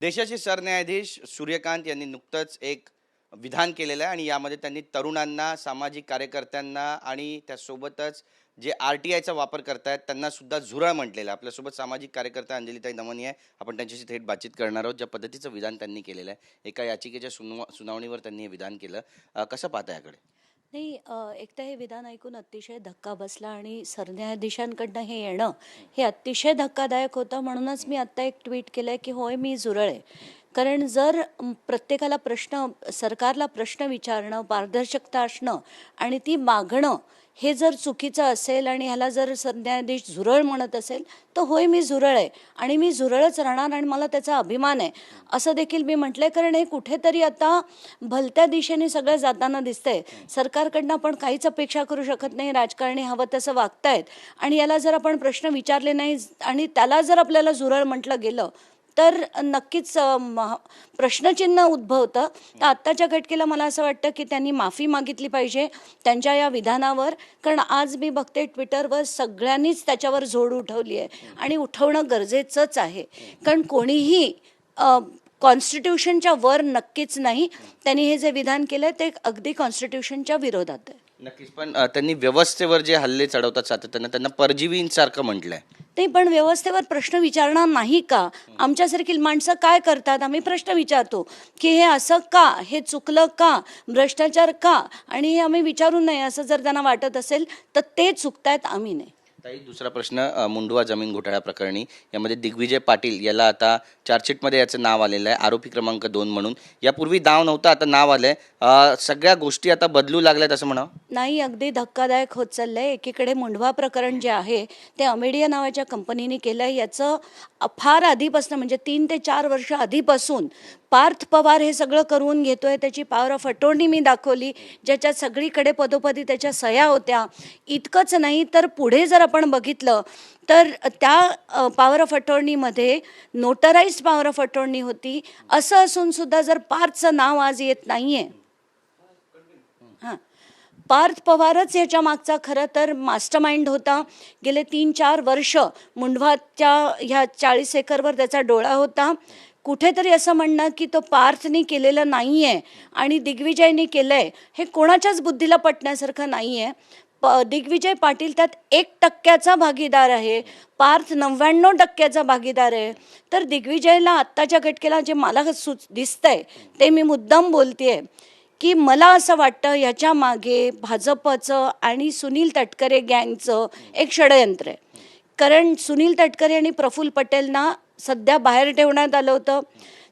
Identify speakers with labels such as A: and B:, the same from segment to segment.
A: देशाचे सरन्यायाधीश सूर्यकांत यांनी नुकतंच एक विधान केलेलं आहे आणि यामध्ये त्यांनी तरुणांना, सामाजिक कार्यकर्त्यांना आणि त्यासोबतच जे RTIचा वापर करतायत त्यांना सुद्धा झुरळ म्हटलेलं आहे. आपल्यासोबत सामाजिक कार्यकर्ता अंजलीताई दमनी आहे. आपण त्यांच्याशी थेट बातचीत करणार आहोत. ज्या पद्धतीचं विधान त्यांनी केलेलं आहे, एका याचिकेच्या सुनावणीवर त्यांनी हे विधान केलं. कसं पाहता याकडे?
B: नाही, एक तर हे विधान ऐकून अतिशय धक्का बसला आणि सरन्यायाधीशांकडनं हे येणं हे अतिशय धक्कादायक होतं. म्हणूनच मी आत्ता एक ट्विट केलं आहे की होय, मी झुरळ आहे. कारण जर प्रत्येकाला सरकारला प्रश्न विचारणं, पारदर्शकता असणं आणि ती मागणं हे जर चुकीचं असेल आणि ह्याला जर सरन्यायाधीश झुरळ म्हणत असेल तर होय, मी झुरळ आहे आणि मी झुरळच राहणार आणि मला त्याचा अभिमान आहे असं देखील मी म्हटलंय. कारण हे कुठेतरी आता भलत्या दिशेने सगळं जाताना दिसतंय. सरकारकडनं आपण काहीच अपेक्षा करू शकत नाही. राजकारणी हवं तसं वागतायत आणि याला जर आपण प्रश्न विचारले नाही आणि त्याला जर आपल्याला झुरळ म्हटलं गेलं तर नक्कीच प्रश्नचिन्ह उद्भवतं. तर आत्ताच्या घटकेला मला असं वाटतं की त्यांनी माफी मागितली पाहिजे त्यांच्या या विधानावर. कारण आज मी बघते ट्विटरवर सगळ्यांनीच त्याच्यावर झोड उठवली आहे आणि उठवणं गरजेचंच आहे. कारण कोणीही कॉन्स्टिट्यूशनच्या वर नक्कीच नाही. त्यांनी हे जे विधान केलं ते अगदी कॉन्स्टिट्यूशनच्या विरोधात आहे.
A: नक्कीच. पण त्यांनी व्यवस्थेवर जे हल्ले चढवतात सातत्यानं त्यांना परजीवींसारखं म्हटलंय.
B: ते पण व्यवस्थेवर प्रश्न विचारणार नाही का? आमच्यासारखी माणसं काय करतात? आम्ही प्रश्न विचारतो की हे असं का, हे चुकलं का, भ्रष्टाचार का, आणि हे आम्ही विचारू नये असं जर त्यांना वाटत असेल तर ते चुकतायत, आम्ही नाही.
A: ताई, दुसरा प्रश्न, मुंडवा जमीन घोटाळा प्रकरणी यामध्ये दिग्विजय पाटील याला आता चार्जशीटमध्ये याचं नाव आलेलं आहे आरोपी क्रमांक 2 म्हणून. यापूर्वी नाव नव्हतं, आता नाव आलंय. सगळ्या गोष्टी आता बदलू लागल्यात असं म्हणावं?
B: नाही, अगदी धक्कादायक होत चाललंय. एकीकडे मुंडवा प्रकरण जे आहे ते अमेडिया नावाच्या कंपनीने केलं आहे. याचं फार आधीपासून म्हणजे 3 ते 4 वर्ष आधीपासून पार्थ पवार हे सगळं करून घेतोय. त्याची पॉवर ऑफ अटॉर्नी मी दाखवली, ज्याच्यात सगळीकडे पदोपदी त्याच्या सह्या होत्या. इतकंच नाही तर पुढे जर आपण बघितलं तर त्या पॉवर ऑफ अटॉर्नीमध्ये नोटराइज्ड पॉवर ऑफ अटॉर्नी होती. असं असून सुद्धा जर पार्थचं नाव आज येत नाहीये, हां, पार्थ पवारच याच्या मागचा खरं तर मास्टरमाइंड होता. गेले 3-4 वर्ष मुंडवाच्या ह्या 40 एकरवर त्याचा डोळा होता. कुठेतरी असं म्हणणं की तो पार्थने केलेलं नाही आहे आणि दिग्विजयने केलं आहे हे कोणाच्याच बुद्धीला पटण्यासारखं नाही आहे. दिग्विजय पाटील त्यात 1% भागीदार आहे, पार्थ 99% भागीदार आहे. तर दिग्विजयला आत्ताच्या घटकेला जे मला दिसतंय ते मी मुद्दाम बोलतेय की मला असं वाटतं याच्या मागे भाजपचं आणि सुनील तटकरे गँगचं एक षडयंत्र आहे. कारण सुनील तटकरे आणि प्रफुल्ल पटेलना सध्या बाहेर ठेवण्यात आलं होतं.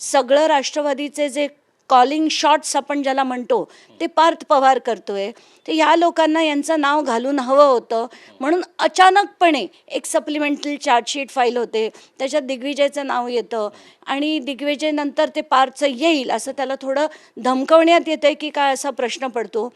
B: सगळं राष्ट्रवादीचे जे कॉलिंग शॉट्स आपण ज्याला म्हणतो ते पार्थ पवार करतोय. तर ह्या लोकांना यांचं नाव घालून हवं होतं म्हणून अचानकपणे एक सप्लिमेंटरी चार्जशीट फाईल होते, त्याच्यात दिग्विजयचं नाव येतं आणि दिग्विजय नंतर ते पार्थचं येईल असं त्याला थोडं धमकवण्यात येतं की काय असा प्रश्न पडतो.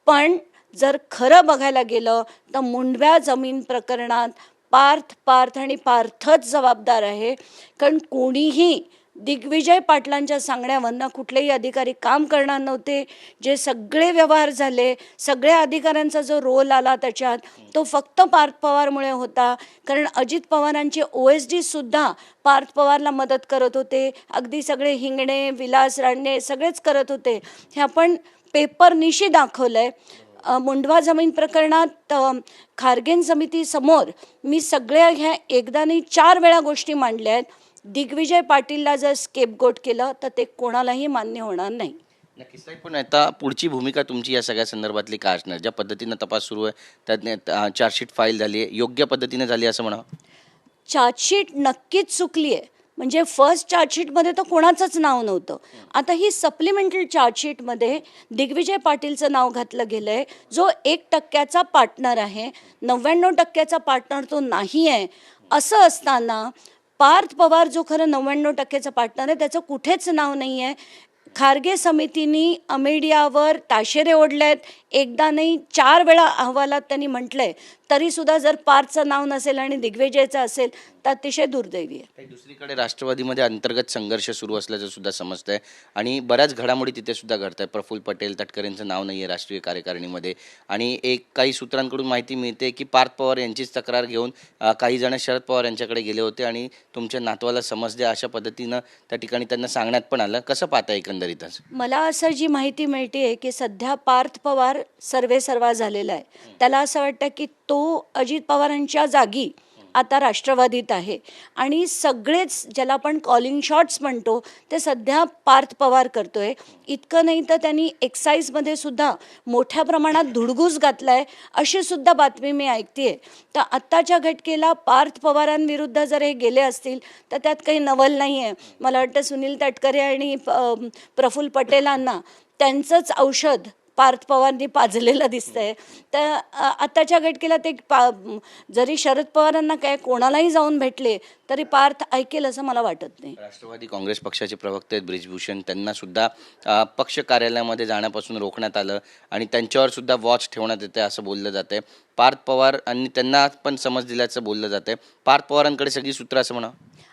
B: पण जर खरं बघायला गेलं तर मुंडव्या जमीन प्रकरणात पार्थ आणि पार्थच जबाबदार आहे. कारण कोणीही दिग्विजय पाटलांच्या सांगण्यावरनं कुठलेही अधिकारी काम करणार नव्हते. जे सगळे व्यवहार झाले, सगळ्या अधिकाऱ्यांचा जो रोल आला त्याच्यात तो फक्त पार्थ पवारमुळे होता. कारण अजित पवारांचे OSD सुद्धा पार्थ पवारला मदत करत होते. अगदी सगळे हिंगणे, विलास राणे सगळेच करत होते. हे आपण पेपरनिशी दाखवलंय. मुंडवा जमीन प्रकरणात खारगेन समितीसमोर मी सगळ्या ह्या एकदा नाही 4 वेळा गोष्टी मांडल्या आहेत. दिग्विजय पाटीलला जर स्केपगोट केलं तर ते कोणालाही मान्य होणार नाही.
A: नक्कीच. पण आता पुढची भूमिका तुमची या सगळ्या संदर्भातली काय असणार? ज्या पद्धतीनं तपास सुरू आहे त्यात चार्जशीट फाईल झाली आहे, योग्य पद्धतीने झाली असं म्हणावं?
B: चार्जशीट नक्कीच चुकली आहे. म्हणजे फर्स्ट चार्जशीटमध्ये तर कोणाचंच नाव नव्हतं. आता ही सप्लिमेंटरी चार्जशीटमध्ये दिग्विजय पाटीलचं नाव घातलं गेलं आहे, जो 1% पार्टनर आहे. 99% पार्टनर तो नाही आहे. असं असताना पार्थ पवार जो खरं 99% पार्टनर आहे त्याचं कुठेच नाव नाही आहे. खारगे समितीने अमेडियावर ताशेरे ओढले आहेत. एकदा नाही 4 वेळा अहवालात त्यांनी म्हटलंय तरीसुद्धा जर पार्थचं नाव नसेल आणि दिग्विजयचं असेल तर अतिशय दुर्दैवी आहे.
A: काही दुसरीकडे राष्ट्रवादीमध्ये अंतर्गत संघर्ष सुरू असल्याचं सुद्धा समजतंय आणि बऱ्याच घडामोडी तिथे सुद्धा घडत आहे. प्रफुल्ल पटेल तटकरेंचं नाव नाही आहे राष्ट्रीय कार्यकारिणीमध्ये आणि काही सूत्रांकडून माहिती मिळते की पार्थ पवार यांचीच तक्रार घेऊन काही जण शरद पवार यांच्याकडे गेले होते आणि तुमच्या नातवाला समज द्या अशा पद्धतीनं त्या ठिकाणी त्यांना सांगण्यात पण आलं. कसं पाहता एकंदरीतच?
B: मला असं जी माहिती मिळते आहे की सध्या पार्थ पवार सर्वेसर्वा झालेला आहे. त्याला असं वाटतं की तो अजित पवारांच्या जागी आता राष्ट्रवादीत आहे आणि सगळेच ज्याला आपण कॉलिंग शॉट्स म्हणतो ते सध्या पार्थ पवार करतोय. इतकं नाही तर त्यांनी एक्साईजमध्ये सुद्धा मोठ्या प्रमाणात धुडगूस घातलाय अशी सुद्धा बातमी मी ऐकतेय. तर आत्ताच्या घटकेला पार्थ पवारांविरुद्ध जर हे गेले असतील तर त्यात काही नवल नाही आहे. मला वाटतं सुनील तटकरे आणि प्रफुल्ल पटेलांना त्यांचंच औषध पार्थ पवारांनी पाजलेलं दिसतंय. तर आत्ताच्या घटकेला ते जरी शरद पवारांना काय कोणालाही जाऊन भेटले तरी पार्थ ऐकेल असं मला वाटत नाही.
A: राष्ट्रवादी काँग्रेस पक्षाचे प्रवक्ते आहेत ब्रिजभूषण, त्यांना सुद्धा पक्ष कार्यालयामध्ये जाण्यापासून रोखण्यात आलं आणि त्यांच्यावर सुद्धा वॉच ठेवण्यात येते असं बोललं जाते. पार्थ पवार आणि त्यांना पण समज दिल्याचं बोललं जाते. पार्थ पवारांकडे सगळी सूत्र असं म्हणा.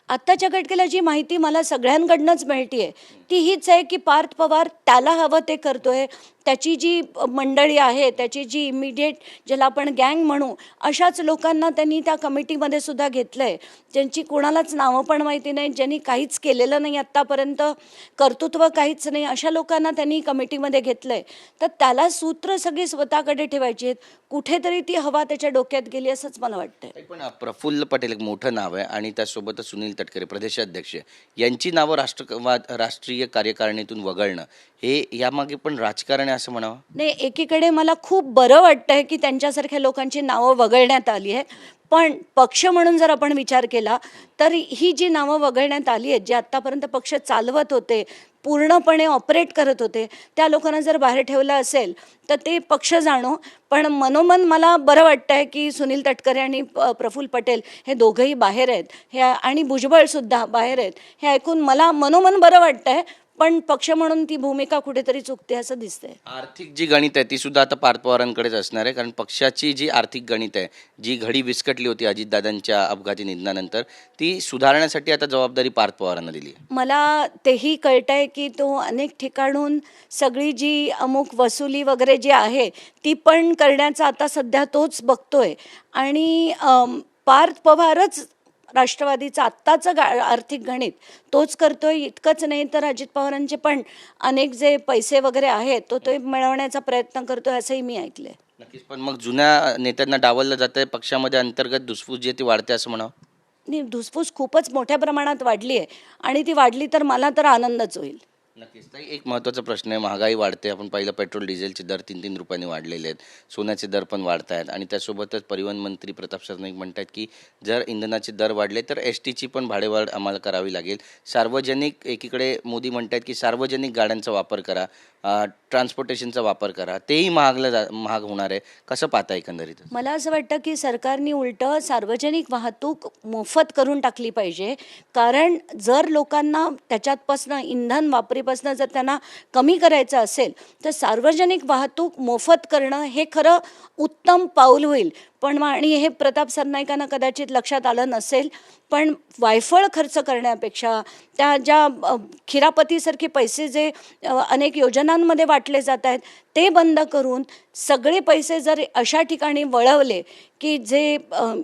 B: आत्ताच्या घटकेला जी माहिती मला सगळ्यांकडनंच मिळते ती हीच आहे की पार्थ पवार त्याला हवं ते करतोय. त्याची जी मंडळी आहे, त्याची जी इमिडिएट ज्याला आपण गँग म्हणू, अशाच लोकांना त्यांनी त्या कमिटीमध्ये सुद्धा घेतलं आहे, ज्यांची कोणालाच नावं पण माहिती नाही, ज्यांनी काहीच केलेलं नाही आत्तापर्यंत, कर्तृत्व काहीच नाही, अशा लोकांना त्यांनी कमिटीमध्ये घेतलं आहे. तर त्याला सूत्र सगळी स्वतःकडे ठेवायची आहेत. कुठेतरी ती हवा त्याच्या डोक्यात गेली असंच मला वाटतंय.
A: पण प्रफुल्ल पटेल एक मोठं नाव आहे आणि त्यासोबतच सुनील तटकरे प्रदेशाध्यक्ष यांची नावं राष्ट्रीय कार्यकारिणीतून वगळणं हे यामागे पण राजकारण आहे असं म्हणावं.
B: नाही, एकीकडे मला खूप बरं वाटतंय की त्यांच्यासारख्या लोकांची नावं वगळण्यात आली आहेत. पण पक्ष म्हणून जर आपण विचार केला तर ही जी नावं वगळण्यात आली आहेत, जे आत्तापर्यंत पक्ष चालवत होते, पूर्णपणे ऑपरेट करत होते, त्या लोकांना जर बाहेर ठेवलं असेल तर ते पक्ष जाणो. पण मनोमन मला बरं वाटतं आहे की सुनील तटकरे आणि प्रफुल्ल पटेल हे दोघंही बाहेर आहेत हे आणि भुजबळसुद्धा बाहेर आहेत हे ऐकून मला मनोमन बरं वाटतं आहे. पण पक्ष म्हणून ती भूमिका कुठेतरी चुकते असं दिसतंय.
A: आर्थिक जी गणित आहे ती सुद्धा आता पार्थ पवारांकडेच असणार आहे, कारण पक्षाची जी आर्थिक गणित आहे, जी घडी विस्कटली होती अजितदादांच्या अपघाती निधनानंतर, ती सुधारण्यासाठी आता जबाबदारी पार्थ पवारांना दिली आहे.
B: मला तेही कळतंय की तो अनेक ठिकाणून सगळी जी अमुक वसुली वगैरे जी आहे ती पण करण्याचा आता सध्या तोच बघतोय आणि पार्थ पवारच राष्ट्रवादीचं आत्ताचं आर्थिक गणित तोच करतोय. इतकंच नाही तर अजित पवारांचे पण अनेक जे पैसे वगैरे आहेत तो मिळवण्याचा प्रयत्न करतोय असंही मी ऐकलंय.
A: नक्कीच. पण मग जुन्या नेत्यांना डावललं जातंय, पक्षामध्ये अंतर्गत धुसफूस जी ती वाढते असं म्हणावं.
B: नाही, धुसफूस खूपच मोठ्या प्रमाणात वाढली आहे आणि ती वाढली तर मला तर आनंदच होईल.
A: नक्कीच. ताई, एक महत्त्वाचा प्रश्न आहे. महागाई वाढते. आपण पाहिलं पेट्रोल डिझेलचे दर 3-3 रुपयांनी वाढलेले आहेत. सोन्याचे दर पण वाढत आहेत आणि त्यासोबतच परिवहन मंत्री प्रताप सरनाईक म्हणतात की जर इंधनाचे दर वाढले तर एसटीची पण भाडेवाढ आम्हाला करावी लागेल. सार्वजनिक, एकीकडे मोदी म्हणतात की सार्वजनिक गाड्यांचा वापर करा, ट्रान्सपोर्टेशनचा वापर करा, तेही महाग होणार आहे. कसं पाहता एकंदरीत?
B: मला असं वाटतं की सरकारने उलटं सार्वजनिक वाहतूक मोफत करून टाकली पाहिजे. कारण जर लोकांना त्याच्यातपासनं इंधन वापरीपासनं जर त्यांना कमी करायचं असेल तर सार्वजनिक वाहतूक मोफत करणं हे खरं उत्तम पाऊल होईल. पण आणि हे प्रताप सरनाईकांना कदाचित लक्षात आलं नसेल. पण वायफळ खर्च करण्यापेक्षा त्या ज्या खिरापतीसारखे पैसे जे अनेक योजनांमध्ये वाटले जात आहेत ते बंद करून सगळे पैसे जर अशा ठिकाणी वळवले की जे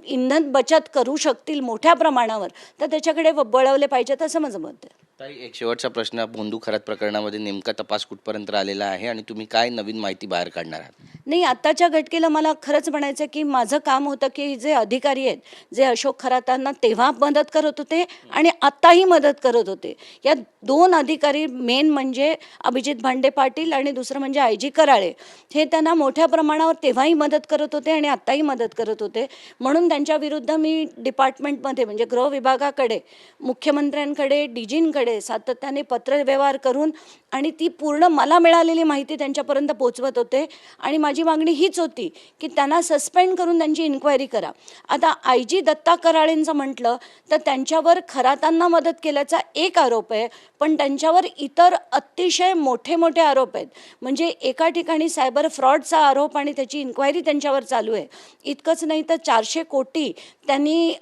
B: इंधन बचत करू शकतील मोठ्या प्रमाणावर तर त्याच्याकडे वळवले पाहिजेत असं माझं मत आहे.
A: ताई, एक शेवटचा प्रश्न. बोंधू खरात प्रकरणामध्ये नेमका तपास कुठपर्यंत आलेला आहे आणि तुम्ही काय नवीन माहिती बाहेर काढणार आहात?
B: नाही, आत्ताच्या घटकेला मला खरंच म्हणायचं की माझं काम होतं की जे अधिकारी आहेत, जे अशोक खरातांना तेव्हा मदत करत होते आणि आत्ताही मदत करत होते, या 2 अधिकारी मेन म्हणजे अभिजित भांडे पाटील आणि दुसरं म्हणजे IG कराळे, हे त्यांना मोठ्या प्रमाणावर तेव्हाही मदत करत होते आणि आत्ताही मदत करत होते. म्हणून त्यांच्या विरुद्ध मी डिपार्टमेंटमध्ये म्हणजे गृह विभागाकडे, मुख्यमंत्र्यांकडे, DGंकडे सातत्याने पत्रव्यवहार करून आणि ती पूर्ण मला मिळालेली माहिती त्यांच्यापर्यंत पोहोचवत होते आणि माझी माझी मागणी हीच होती की त्यांना सस्पेंड करून त्यांची इन्क्वायरी करा. आता IG दत्ता कराळेंचं म्हटलं तर त्यांच्यावर खरातांना मदत केल्याचा एक आरोप आहे, पण त्यांच्यावर इतर अतिशय मोठे मोठे आरोप आहेत. म्हणजे एका ठिकाणी सायबर फ्रॉडचा आरोप आणि त्याची इन्क्वायरी त्यांच्यावर चालू आहे. इतकंच नाही तर 400 कोटी त्यांनी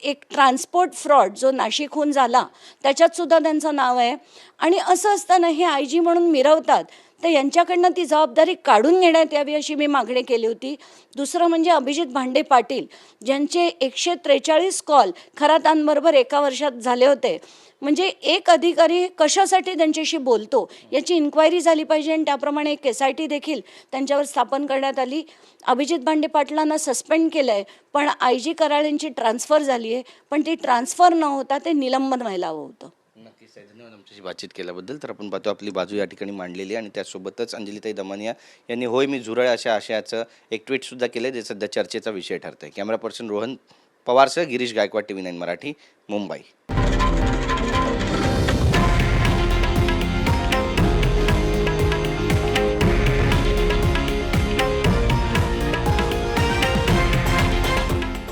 B: एक ट्रान्सपोर्ट फ्रॉड जो नाशिकहून झाला त्याच्यात सुद्धा त्यांचं नाव आहे. आणि असं असताना हे IG म्हणून मिरवतात, तर यांच्याकडनं ती जबाबदारी काढून घेण्यात यावी अशी मी मागणी केली होती. दुसरं म्हणजे अभिजित भांडे पाटील ज्यांचे 143 कॉल खरातांबरोबर एका वर्षात झाले होते. म्हणजे एक अधिकारी कशासाठी त्यांच्याशी बोलतो याची इन्क्वायरी झाली पाहिजे आणि त्याप्रमाणे एक SIT देखील त्यांच्यावर स्थापन करण्यात आली. अभिजित भांडे पाटलांना सस्पेंड केलं आहे, पण IG कराळेंची ट्रान्सफर झाली आहे, पण ती ट्रान्सफर न होता ते निलंबन व्हायला हवं होतं.
A: नक्कीच आहे. धन्यवाद आमच्याशी बातचीत केल्याबद्दल. तर आपण पाहतो आपली बाजू या ठिकाणी मांडलेली आहे आणि त्यासोबतच अंजलीताई दमानिया यांनी होय मी झुरळ अशा आशयाचं एक ट्विटसुद्धा केलं जे सध्या चर्चेचा विषय ठरतं आहे. कॅमेरा पर्सन रोहन पवारसह गिरीश गायकवाड TV9 मराठी मुंबई.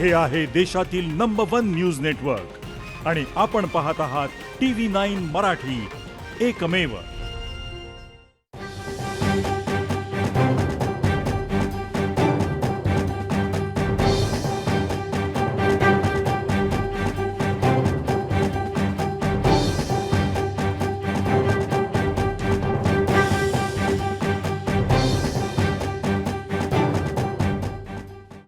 C: हे आहे देशातील नंबर 1 न्यूज नेटवर्क आणि आपण पाहत आहात TV9 मराठी, एकमेव.